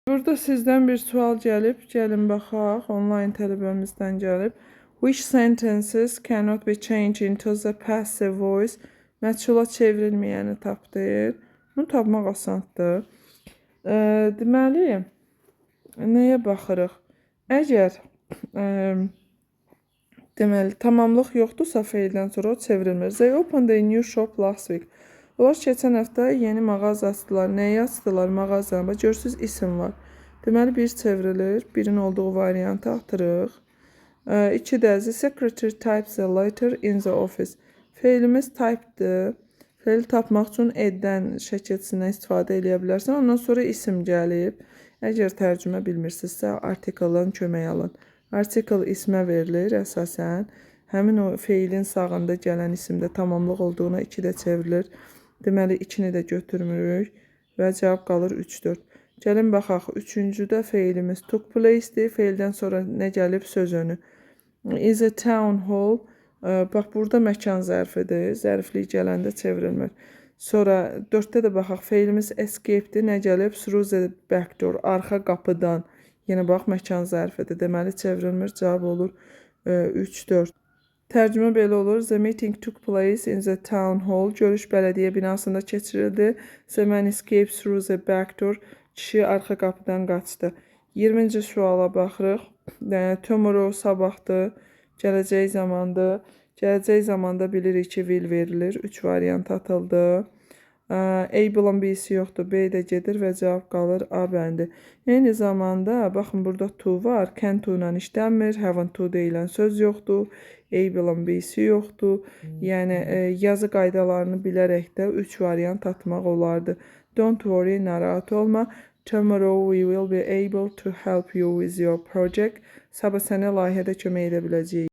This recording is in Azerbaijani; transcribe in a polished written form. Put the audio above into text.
Burada sizdən bir sual gəlib. Gəlin baxaq. Online tələbəmizdən gəlib. Which sentences cannot be changed into the passive voice? Məchula çevrilməyəni tap deyir. Bunu tapmaq asandır. Deməli, nəyə baxırıq? Əgər deməli, tamamlıq yoxdursa feildən sonra o çevrilmir. They opened a new shop last week. Onlar keçən həftə yeni mağaza açdılar. Nəyi açdılar? Mağazanı. Bax, görürsünüz, isim var. Deməli, bir çevrilir. Birin olduğu variantı atırıq. 2-də the secretary types a letter in the office. Feilimiz type'dır. Feil tapmaq üçün eddən şəkilçisindən istifadə edə bilərsən. Ondan sonra isim gəlib. Əgər tərcümə bilmirsinizsə, artikeldən kömək alın. Artikel ismə verilir əsasən. Həmin o feilin sağında gələn isimdə tamamlıq olduğuna 2-də çevrilir. Deməli, 2-ni də götürmürük və cavab qalır 3-4. Gəlin baxaq, 3-cüdə feilimiz took place-dir. Feildən sonra nə gəlib? Söz önü. Is a town hall. Bax, burada məkan zərfidir. Zərflik gələndə çevrilmir. Sonra 4-də də baxaq, feilimiz escape-dir. Nə gəlib? Through the back door. Arxa qapıdan. Yenə bax, məkan zərfidir. Deməli, çevrilmir. Cavab olur 3-4. Tərcümə belə olur. The meeting took place in the town hall. Görüş bələdiyyə binasında keçirildi. The man escaped through the back door. Kişi arxa qapıdan qaçdı. 20-ci suala baxırıq. Tomorrow sabahdır. Gələcək zamandır. Gələcək zamanda bilirik ki, will verilir. 3 variant atıldı. A-ın B-si yoxdur. B də gedir və cavab qalır A bəndi. Eyni zamanda, baxın, burada to var. Can to ilə işlənmir. Haven't to deyilən söz yoxdur. A-ın B-si yoxdur. Yəni, yazı qaydalarını bilərək də 3 variant atmaq olardı. Don't worry, narahat olma. Tomorrow we will be able to help you with your project. Sabah sənə layihədə kömək edə biləcəyik.